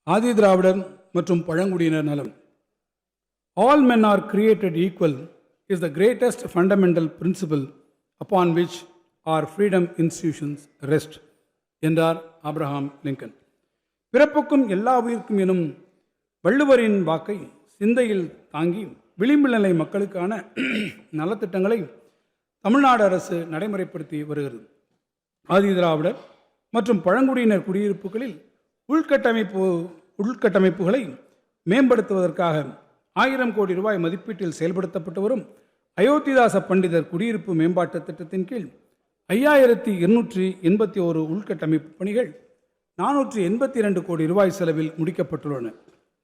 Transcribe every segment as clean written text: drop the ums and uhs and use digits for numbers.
ஆதி திராவிடர் மற்றும் பழங்குடியினர் நலம். All men are created equal is the greatest fundamental principle upon which our freedom institutions rest என்றார் Abraham Lincoln. பிறப்புக்கும் எல்லா உயிருக்கும் எனும் வள்ளுவரின் வாக்கை சிந்தையில் தாங்கி விளிம்பு நிலை மக்களுக்கான நலத்திட்டங்களை தமிழ்நாடு அரசு நடைமுறைப்படுத்தி வருகிறது. ஆதி திராவிடர் மற்றும் பழங்குடியினர் குடியிருப்புகளில் உள்கட்டமைப்புகளை மேம்படுத்துவதற்காக 1000 கோடி ரூபாய் மதிப்பீட்டில் செயல்படுத்தப்பட்டு வரும் அயோத்திதாச பண்டிதர் குடியிருப்பு மேம்பாட்டு திட்டத்தின் கீழ் 5281 உள்கட்டமைப்பு பணிகள் 482 கோடி ரூபாய் செலவில் முடிக்கப்பட்டுள்ளன.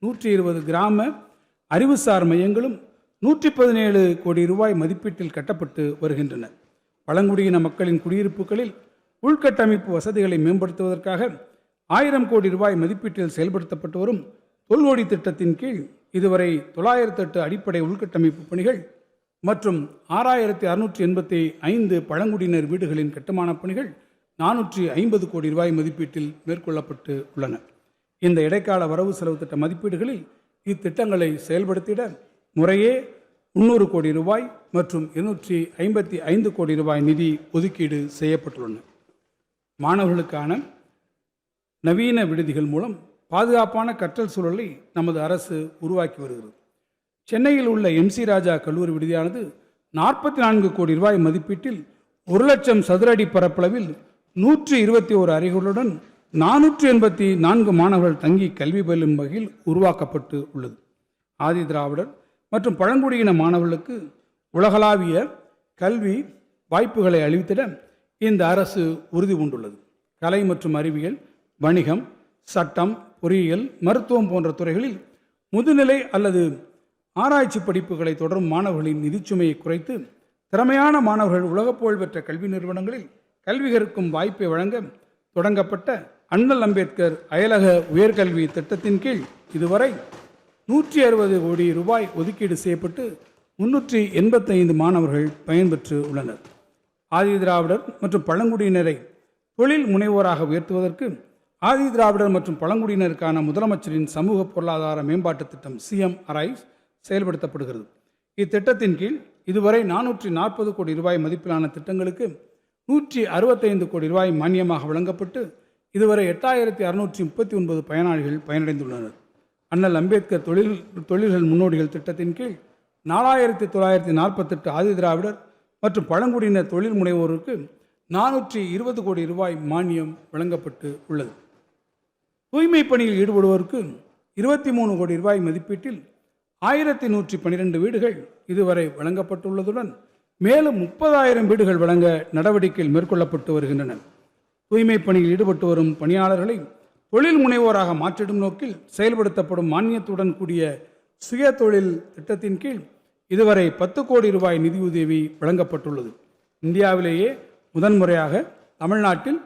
120 கிராம அறிவுசார் மையங்களும் 117 கோடி ரூபாய் மதிப்பீட்டில் கட்டப்பட்டு வருகின்றன. பழங்குடியின மக்களின் குடியிருப்புகளில் உள்கட்டமைப்பு வசதிகளை மேம்படுத்துவதற்காக 1000 கோடி ரூபாய் மதிப்பீட்டில் செயல்படுத்தப்பட்டு வரும் தொல்கொடி திட்டத்தின் கீழ் இதுவரை 908 அடிப்படை உள்கட்டமைப்பு பணிகள் மற்றும் 6685 பழங்குடியினர் வீடுகளின் கட்டுமான பணிகள் 450 கோடி ரூபாய் மதிப்பீட்டில் மேற்கொள்ளப்பட்டு உள்ளன. இந்த இடைக்கால வரவு செலவு திட்ட மதிப்பீடுகளில் இத்திட்டங்களை செயல்படுத்திட முறையே 300 கோடி ரூபாய் மற்றும் 255 கோடி ரூபாய் நிதி ஒதுக்கீடு செய்யப்பட்டுள்ளன. மாணவர்களுக்கான நவீன விடுதிகள் மூலம் பாதுகாப்பான கற்றல் சூழலை நமது அரசு உருவாக்கி வருகிறது. சென்னையில் உள்ள MC ராஜா கல்லூரி விடுதியானது 44 கோடி ரூபாய் மதிப்பீட்டில் 1,00,000 சதுர அடி பரப்பளவில் 121 அறைகளுடன் 484 மாணவர்கள் தங்கி கல்வி பயிலும் வகையில் உருவாக்கப்பட்டு உள்ளது. ஆதி திராவிடர் மற்றும் பழங்குடியின மாணவர்களுக்கு உலகளாவிய கல்வி வாய்ப்புகளை அளித்திட இந்த அரசு உறுதி பூண்டுள்ளது. கலை மற்றும் அறிவியல், வணிகம், சட்டம், பொறியியல், மருத்துவம் போன்ற துறைகளில் முதுநிலை அல்லது ஆராய்ச்சி படிப்புகளை தொடரும் மாணவர்களின் நிதிச்சுமையை குறைத்து திறமையான மாணவர்கள் உலகப் புகழ்பெற்ற கல்வி நிறுவனங்களில் கல்வி கற்கும் வாய்ப்பை வழங்க தொடங்கப்பட்ட அண்ணல் அம்பேத்கர் அயலக உயர்கல்வி திட்டத்தின் கீழ் இதுவரை 160 கோடி ரூபாய் ஒதுக்கீடு செய்யப்பட்டு 385 மாணவர்கள் பயன்பெற்று உள்ளனர். ஆதி திராவிடர் மற்றும் பழங்குடியினரை தொழில் முனைவோராக உயர்த்துவதற்கு ஆதி திராவிடர் மற்றும் பழங்குடியினருக்கான முதலமைச்சரின் சமூக பொருளாதார மேம்பாட்டு திட்டம் CM Arise செயல்படுத்தப்படுகிறது. இத்திட்டத்தின் கீழ் இதுவரை 440 கோடி ரூபாய் மதிப்பிலான திட்டங்களுக்கு 165 கோடி ரூபாய் மானியமாக வழங்கப்பட்டு இதுவரை 8639 பயனாளிகள் பயனடைந்துள்ளனர். அண்ணல் அம்பேத்கர் தொழில்கள் முன்னோடிகள் திட்டத்தின் கீழ் 4948 ஆதி திராவிடர் மற்றும் பழங்குடியினர் தொழில் முனைவோருக்கு 420 கோடி ரூபாய் மானியம் வழங்கப்பட்டு உள்ளது. தூய்மை பணியில் ஈடுபடுவோருக்கு 23 கோடி ரூபாய் மதிப்பீட்டில் 1112 வீடுகள் இதுவரை வழங்கப்பட்டுள்ளதுடன் மேலும் 30,000 வீடுகள் வழங்க நடவடிக்கைகள் மேற்கொள்ளப்பட்டு வருகின்றன. தூய்மை பணியில் ஈடுபட்டு வரும் பணியாளர்களை தொழில் முனைவோராக மாற்றிடும் நோக்கில் செயல்படுத்தப்படும் மானியத்துடன் கூடிய சுய தொழில் திட்டத்தின் கீழ் இதுவரை 10 கோடி ரூபாய் நிதியுதவி வழங்கப்பட்டுள்ளது. இந்தியாவிலேயே முதன்முறையாக தமிழ்நாட்டில்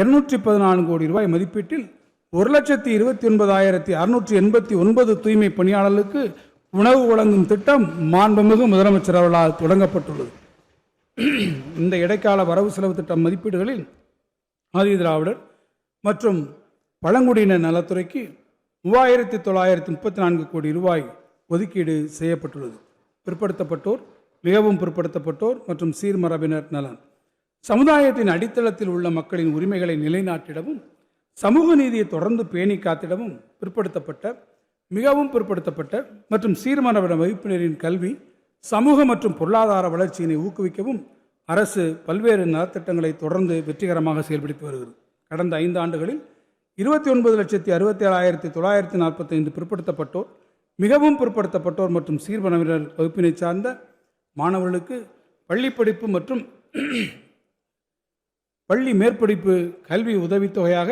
214 கோடி ரூபாய் மதிப்பீட்டில் 1,29,689 தூய்மை பணியாளர்களுக்கு உணவு வழங்கும் திட்டம் மாண்புமிகு முதலமைச்சர் அவர்களால் தொடங்கப்பட்டுள்ளது. இந்த இடைக்கால வரவு செலவு திட்டம் மதிப்பீடுகளில் ஆதி திராவிடர் மற்றும் பழங்குடியினர் நலத்துறைக்கு 3,934 கோடி ரூபாய் ஒதுக்கீடு செய்யப்பட்டுள்ளது. பிற்படுத்தப்பட்டோர், மிகவும் பிற்படுத்தப்பட்டோர் மற்றும் சீர்மரபினர் நலன். சமுதாயத்தின் அடித்தளத்தில் உள்ள மக்களின் உரிமைகளை நிலைநாட்டிடவும் சமூக நீதியை தொடர்ந்து பேணி காத்திடவும் பிற்படுத்தப்பட்ட, மிகவும் பிற்படுத்தப்பட்ட மற்றும் சீர்மரபின வகுப்பினரின் கல்வி, சமூக மற்றும் பொருளாதார வளர்ச்சியினை ஊக்குவிக்கவும் அரசு பல்வேறு நலத்திட்டங்களை தொடர்ந்து வெற்றிகரமாக செயல்படுத்தி வருகிறது. கடந்த 5 ஆண்டுகளில் 29,67,945 பிற்படுத்தப்பட்டோர், மிகவும் பிற்படுத்தப்பட்டோர் மற்றும் சீர்மரபினர் வகுப்பினை சார்ந்த மாணவர்களுக்கு பள்ளி படிப்பு மற்றும் பள்ளி மேற்படிப்பு கல்வி உதவித்தொகையாக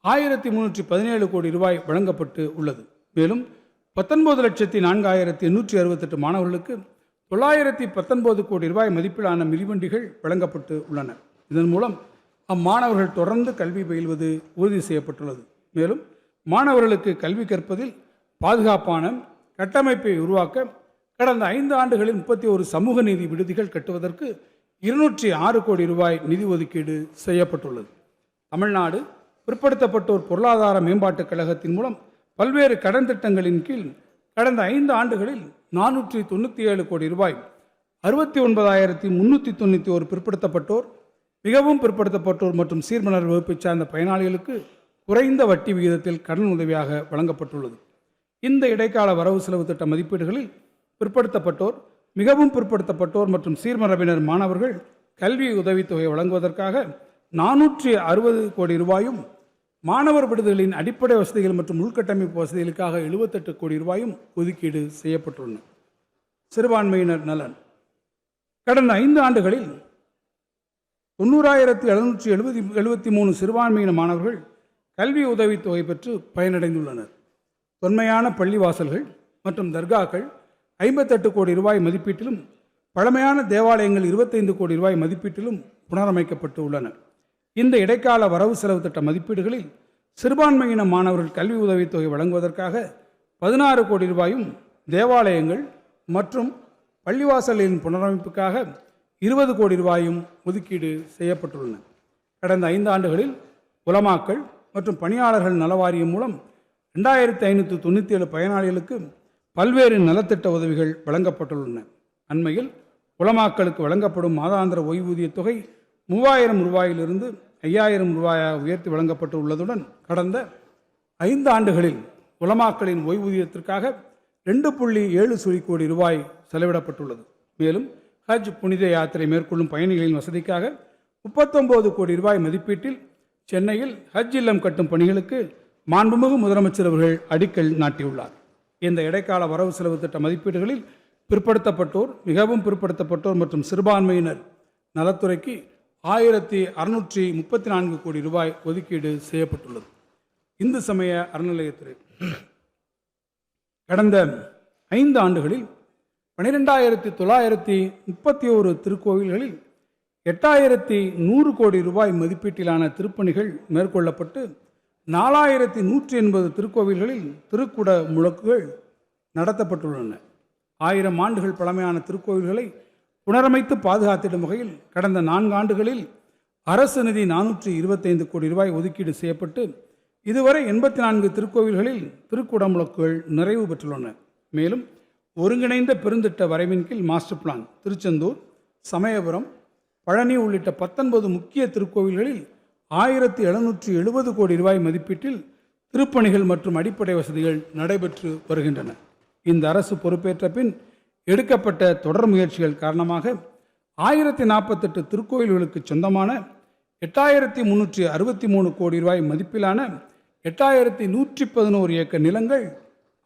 1,317 கோடி ரூபாய் வழங்கப்பட்டு உள்ளது. மேலும் 19,04,868 மாணவர்களுக்கு 919 கோடி ரூபாய் மதிப்பிலான மிதிவண்டிகள் வழங்கப்பட்டு உள்ளன. இதன் மூலம் அம்மாணவர்கள் தொடர்ந்து கல்வி பயில்வது உறுதி செய்யப்பட்டுள்ளது. மேலும் மாணவர்களுக்கு கல்வி கற்பதில் பாதுகாப்பான கட்டமைப்பை உருவாக்க கடந்த 5 ஆண்டுகளில் 31 சமூக நீதி விடுதிகள் கட்டுவதற்கு 206 கோடி ரூபாய் நிதி ஒதுக்கீடு செய்யப்பட்டுள்ளது. தமிழ்நாடு பிற்படுத்தப்பட்டோர் பொருளாதார மேம்பாட்டுக் கழகத்தின் மூலம் பல்வேறு கடன் திட்டங்களின் கீழ் கடந்த 5 ஆண்டுகளில் 497 கோடி ரூபாய் 69,391 பிற்படுத்தப்பட்டோர், மிகவும் பிற்படுத்தப்பட்டோர் மற்றும் சீர்மனர் வகுப்பை சார்ந்த பயனாளிகளுக்கு குறைந்த வட்டி விகிதத்தில் கடன் உதவியாக வழங்கப்பட்டுள்ளது. இந்த இடைக்கால வரவு செலவு திட்ட மதிப்பீடுகளில் பிற்படுத்தப்பட்டோர், மிகவும் பிற்படுத்தப்பட்டோர் மற்றும் சீர்மரபினர் மாணவர்கள் கல்வி உதவித்தொகை வழங்குவதற்காக 460 கோடி ரூபாயும், மாணவர் விடுதிகளின் அடிப்படை வசதிகள் மற்றும் உள்கட்டமைப்பு வசதிகளுக்காக 78 கோடி ரூபாயும் ஒதுக்கீடு செய்யப்பட்டுள்ளன. சிறுபான்மையினர் நலன். கடந்த 5 ஆண்டுகளில் 90,773 சிறுபான்மையின மாணவர்கள் கல்வி உதவித்தொகை பெற்று பயனடைந்துள்ளனர். தொன்மையான பள்ளிவாசல்கள் மற்றும் தர்காக்கள் 58 கோடி ரூபாய் மதிப்பீட்டிலும், பழமையான தேவாலயங்கள் 25 கோடி ரூபாய் மதிப்பீட்டிலும் புனரமைக்கப்பட்டு உள்ளன. இந்த இடைக்கால வரவு செலவு திட்ட மதிப்பீடுகளில் சிறுபான்மையின மாணவர்கள் கல்வி உதவித்தொகை வழங்குவதற்காக 16 கோடி ரூபாயும், தேவாலயங்கள் மற்றும் பள்ளிவாசல்களின் புனரமைப்புக்காக 20 கோடி ரூபாயும் ஒதுக்கீடு செய்யப்பட்டுள்ளன. கடந்த 5 ஆண்டுகளில் உலமாக்கள் மற்றும் பணியாளர்கள் நலவாரியம் மூலம் 2597 பயனாளிகளுக்கு பல்வேறு நலத்திட்ட உதவிகள் வழங்கப்பட்டுள்ளன. அண்மையில் உலமாக்களுக்கு வழங்கப்படும் மாதாந்திர ஓய்வூதிய தொகை 3000 ரூபாயிலிருந்து 5000 ரூபாயாக உயர்த்தி வழங்கப்பட்டு உள்ளதுடன், கடந்த 5 ஆண்டுகளில் உலமாக்களின் ஓய்வூதியத்திற்காக 2.7 கோடி ரூபாய் செலவிடப்பட்டுள்ளது. மேலும் ஹஜ் புனித யாத்திரை மேற்கொள்ளும் பயணிகளின் வசதிக்காக 39 கோடி ரூபாய் மதிப்பீட்டில் சென்னையில் ஹஜ் இல்லம் கட்டும் பணிகளுக்கு மாண்புமிகு முதலமைச்சர் அவர்கள் அடிக்கல் நாட்டியுள்ளார். இந்த இடைக்கால வரவு செலவு திட்ட மதிப்பீடுகளில் பிற்படுத்தப்பட்டோர், மிகவும் பிற்படுத்தப்பட்டோர் மற்றும் சிறுபான்மையினர் நலத்துறைக்கு 1634 கோடி ரூபாய் ஒதுக்கீடு செய்யப்பட்டுள்ளது. இந்து சமய அறநிலையத்துறை கடந்த 5 ஆண்டுகளில் 12,931 திருக்கோவில்களில் 8,100 கோடி ரூபாய் மதிப்பீட்டிலான திருப்பணிகள் மேற்கொள்ளப்பட்டு 4,180 திருக்கோவில்களில் திருக்குட முழக்குகள் நடத்தப்பட்டுள்ளன. 1000 ஆண்டுகள் பழமையான திருக்கோவில்களை புனரமைத்து பாதுகாத்திடும் வகையில் கடந்த 4 ஆண்டுகளில் அரசு நிதி 425 கோடி ரூபாய் ஒதுக்கீடு செய்யப்பட்டு இதுவரை 84 திருக்கோவில்களில் திருக்குடமுழக்குகள் நிறைவு பெற்றுள்ளன. மேலும் ஒருங்கிணைந்த பெருந்திட்ட வரைவின் கீழ் மாஸ்டர் பிளான் திருச்செந்தூர், சமயபுரம், பழனி உள்ளிட்ட 19 முக்கிய திருக்கோவில்களில் 1770 கோடி ரூபாய் மதிப்பீட்டில் திருப்பணிகள் மற்றும் அடிப்படை வசதிகள் நடைபெற்று வருகின்றன. இந்த அரசு பொறுப்பேற்ற பின் எடுக்கப்பட்ட தொடர் முயற்சிகள் காரணமாக 1048 திருக்கோயில்களுக்கு சொந்தமான 8,363 கோடி ரூபாய் மதிப்பிலான 8,111 ஏக்கர் நிலங்கள்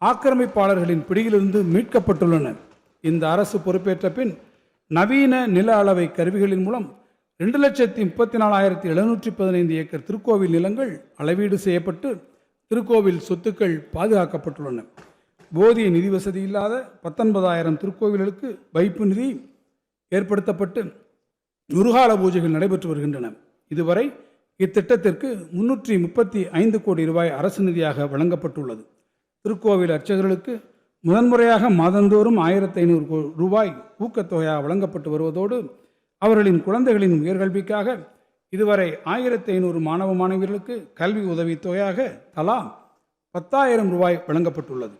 ஆக்கிரமிப்பாளர்களின் பிடியிலிருந்து மீட்கப்பட்டுள்ளன. இந்த அரசு பொறுப்பேற்ற பின் நவீன நில அளவை கருவிகளின் மூலம் 2,34,715 ஏக்கர் திருக்கோவில் நிலங்கள் அளவீடு செய்யப்பட்டு திருக்கோவில் சொத்துக்கள் பாதுகாக்கப்பட்டுள்ளன. போதிய நிதி வசதி இல்லாத 19,000 திருக்கோவில்களுக்கு வைப்பு நிதி ஏற்படுத்தப்பட்டு குருகால பூஜைகள் நடைபெற்று வருகின்றன. இதுவரை இத்திட்டத்திற்கு 335 கோடி ரூபாய் அரசு நிதியாக வழங்கப்பட்டுள்ளது. திருக்கோவில் அர்ச்சகர்களுக்கு முதன்முறையாக மாதந்தோறும் 1,500 ரூபாய் ஊக்கத்தொகையாக வழங்கப்பட்டு வருவதோடு அவர்களின் குழந்தைகளின் உயர்கல்விக்காக இதுவரை 1,500 மாணவ மாணவியர்களுக்கு கல்வி உதவித்தொகையாக தலா 10,000 ரூபாய் வழங்கப்பட்டுள்ளது.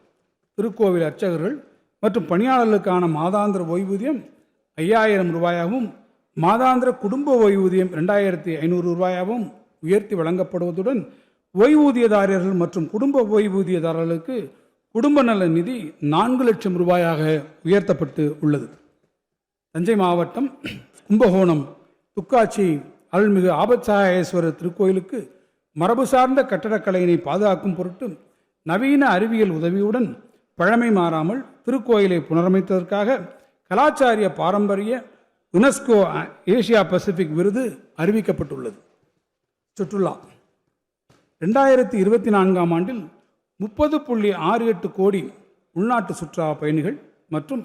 திருக்கோவில் அர்ச்சகர்கள் மற்றும் பணியாளர்களுக்கான மாதாந்திர ஓய்வூதியம் 5,000 ரூபாயாகவும், மாதாந்திர குடும்ப ஓய்வூதியம் 2,500 ரூபாயாகவும் உயர்த்தி வழங்கப்படுவதுடன் ஓய்வூதியதாரர்கள் மற்றும் குடும்ப ஓய்வூதியதாரர்களுக்கு குடும்ப நல நிதி 4 லட்சம் ரூபாயாக உயர்த்தப்பட்டு உள்ளது. தஞ்சை மாவட்டம் கும்பகோணம் துக்காட்சி அருள்மிகு ஆபத்சகாயேஸ்வரர் திருக்கோயிலுக்கு மரபு சார்ந்த கட்டடக்கலையினை பாதுகாக்கும் பொருட்டு நவீன அறிவியல் உதவியுடன் பழமை மாறாமல் திருக்கோயிலை புனரமைத்ததற்காக கலாச்சாரிய பாரம்பரிய யுனெஸ்கோ ஏசியா பசிபிக் விருது அறிவிக்கப்பட்டுள்ளது. சுற்றுலா 2024 ஆண்டில் 30.68 கோடி உள்நாட்டு சுற்றுலா பயணிகள் மற்றும்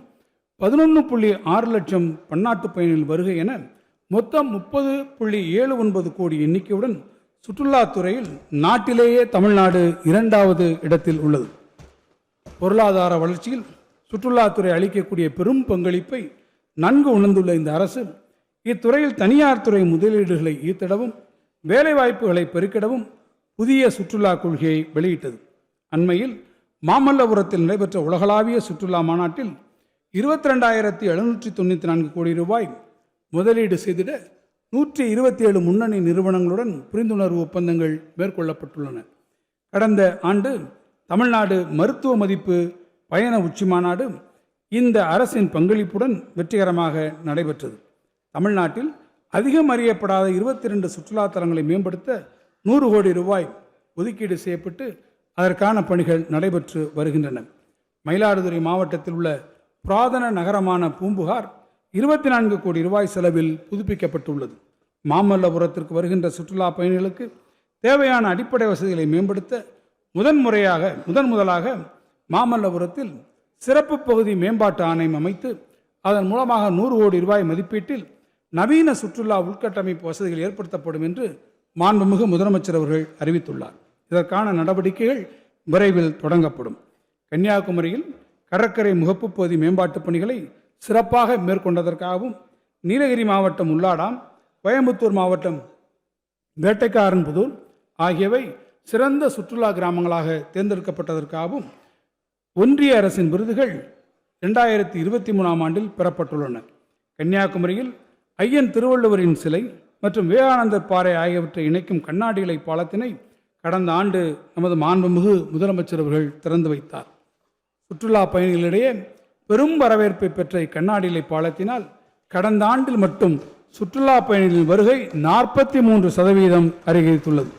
11.6 லட்சம் பன்னாட்டு பயணிகள் வருகை என மொத்தம் 30.79 கோடி எண்ணிக்கையுடன் சுற்றுலாத்துறையில் நாட்டிலேயே தமிழ்நாடு 2வது இடத்தில் உள்ளது. பொருளாதார வளர்ச்சியில் சுற்றுலாத்துறை அளிக்கக்கூடிய பெரும் பங்களிப்பை நன்கு உணர்ந்துள்ள இந்த அரசு இத்துறையில் தனியார் துறை முதலீடுகளை ஈர்த்திடவும், வேலைவாய்ப்புகளை பெருக்கிடவும் புதிய சுற்றுலா கொள்கையை வெளியிட்டது. அண்மையில் மாமல்லபுரத்தில் நடைபெற்ற உலகளாவிய சுற்றுலா மாநாட்டில் 22,794 கோடி ரூபாய் முதலீடு செய்திட 127 முன்னணி நிறுவனங்களுடன் புரிந்துணர்வு ஒப்பந்தங்கள் மேற்கொள்ளப்பட்டுள்ளன. கடந்த ஆண்டு தமிழ்நாடு மருத்துவ மதிப்பு பயண உச்சி மாநாடு இந்த அரசின் பங்களிப்புடன் வெற்றிகரமாக நடைபெற்றது. தமிழ்நாட்டில் அதிகம் அறியப்படாத 22 சுற்றுலா தலங்களை மேம்படுத்த 100 கோடி ரூபாய் ஒதுக்கீடு செய்யப்பட்டு அதற்கான பணிகள் நடைபெற்று வருகின்றன. மயிலாடுதுறை மாவட்டத்தில் உள்ள புராதன நகரமான பூம்புகார் 24 கோடி ரூபாய் செலவில் புதுப்பிக்கப்பட்டுள்ளது. மாமல்லபுரத்திற்கு வருகின்ற சுற்றுலா பயணிகளுக்கு தேவையான அடிப்படை வசதிகளை மேம்படுத்த முதன் முதலாக மாமல்லபுரத்தில் சிறப்பு பகுதி மேம்பாட்டு ஆணையம் அமைத்து அதன் மூலமாக 100 கோடி ரூபாய் மதிப்பீட்டில் நவீன சுற்றுலா உள்கட்டமைப்பு வசதிகள் ஏற்படுத்தப்படும் என்று மாண்புமிகு முதலமைச்சர் அவர்கள் அறிவித்துள்ளார். இதற்கான நடவடிக்கைகள் விரைவில் தொடங்கப்படும். கன்னியாகுமரியில் கடற்கரை முகப்பு பகுதி மேம்பாட்டு பணிகளை சிறப்பாக மேற்கொண்டதற்காகவும், நீலகிரி மாவட்டம் உள்ளாடாம், கோயம்புத்தூர் மாவட்டம் வேட்டைக்காரன்புதூர் ஆகியவை சிறந்த சுற்றுலா கிராமங்களாக தேர்ந்தெடுக்கப்பட்டதற்காகவும் ஒன்றிய அரசின் விருதுகள் 2023 ஆண்டில் பெறப்பட்டுள்ளன. கன்னியாகுமரியில் ஐயன் திருவள்ளுவரின் சிலை மற்றும் விவேகானந்தர் பாறை ஆகியவற்றை இணைக்கும் கண்ணாடி இலை பாலத்தினை கடந்த ஆண்டு நமது மாண்புமிகு முதலமைச்சர் அவர்கள் திறந்து வைத்தார். சுற்றுலா பயணிகளிடையே பெரும் வரவேற்பை பெற்ற இக்கண்ணாடி இலை பாலத்தினால் கடந்த ஆண்டில் மட்டும் சுற்றுலா பயணிகளின் வருகை 43% அதிகரித்துள்ளது.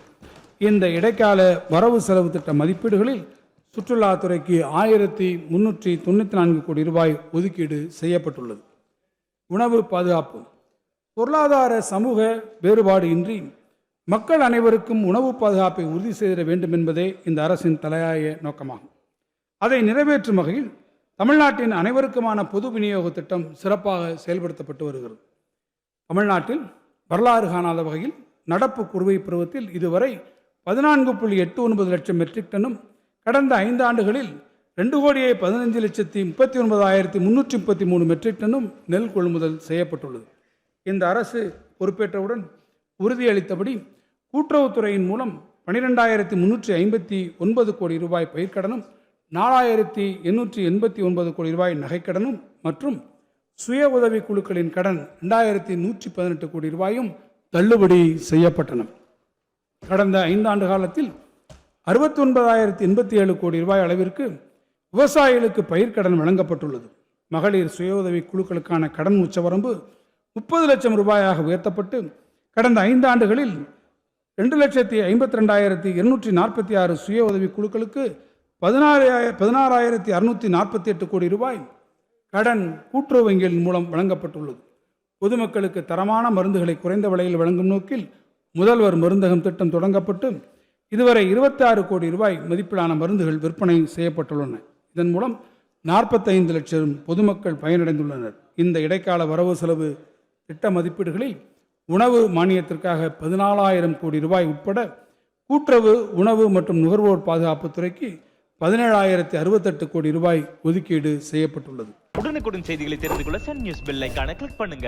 இந்த இடைக்கால வரவு செலவு திட்ட மதிப்பீடுகளில் சுற்றுலாத்துறைக்கு 1,394 கோடி ரூபாய் ஒதுக்கீடு செய்யப்பட்டுள்ளது. உணவு பாதுகாப்பு. பொருளாதார சமூக வேறுபாடு இன்றி மக்கள் அனைவருக்கும் உணவு பாதுகாப்பை உறுதி செய்திட வேண்டும் என்பதே இந்த அரசின் தலையாய நோக்கமாகும். அதை நிறைவேற்றும் வகையில் தமிழ்நாட்டின் அனைவருக்குமான பொது விநியோக திட்டம் சிறப்பாக செயல்படுத்தப்பட்டு வருகிறது. தமிழ்நாட்டில் வரலாறு காணாத வகையில் நடப்பு குறுவை பருவத்தில் இதுவரை 14.89 லட்சம் மெட்ரிக் டன்னும், கடந்த 5 ஆண்டுகளில் 2,15,39,333 மெட்ரிக் டன்னும் நெல் கொள்முதல் செய்யப்பட்டுள்ளது. இந்த அரசு பொறுப்பேற்றவுடன் உறுதியளித்தபடி கூட்டுறவுத்துறையின் மூலம் 12,359 கோடி ரூபாய் பயிர்க்கடனும், 4,889 கோடி ரூபாய் நகைக்கடனும் மற்றும் சுய உதவி குழுக்களின் கடன் 2,118 கோடி ரூபாயும் தள்ளுபடி செய்யப்பட்டன. கடந்த 5 ஆண்டு காலத்தில் 69,087 கோடி ரூபாய் அளவிற்கு விவசாயிகளுக்கு பயிர்க்கடன் வழங்கப்பட்டுள்ளது. மகளிர் சுய உதவி குழுக்களுக்கான கடன் உச்சவரம்பு 30 லட்சம் ரூபாயாக உயர்த்தப்பட்டு கடந்த 5 ஆண்டுகளில் 2,52,246 சுய உதவி குழுக்களுக்கு 16,648 கோடி ரூபாய் கடன் கூட்டுறவு வங்கிகளின் மூலம் வழங்கப்பட்டுள்ளது. பொதுமக்களுக்கு தரமான மருந்துகளை குறைந்த விலையில் வழங்கும் நோக்கில் முதல்வர் மருந்தகம் திட்டம் தொடங்கப்பட்டு இதுவரை 26 கோடி ரூபாய் மதிப்பிலான மருந்துகள் விற்பனை செய்யப்பட்டுள்ளன. இதன் மூலம் 45 லட்சம் பொதுமக்கள் பயனடைந்துள்ளனர். இந்த இடைக்கால வரவு செலவு திட்ட மதிப்பீடுகளில் உணவு மானியத்திற்காக 14,000 கோடி ரூபாய் உட்பட கூட்டுறவு, உணவு மற்றும் நுகர்வோர் பாதுகாப்பு துறைக்கு 17,068 கோடி ரூபாய் ஒதுக்கீடு செய்யப்பட்டுள்ளது. உடனுக்குடன் செய்திகளை தெரிந்து கொள்ள சன் நியூஸ் பெல் ஐகானை கிளிக் பண்ணுங்க.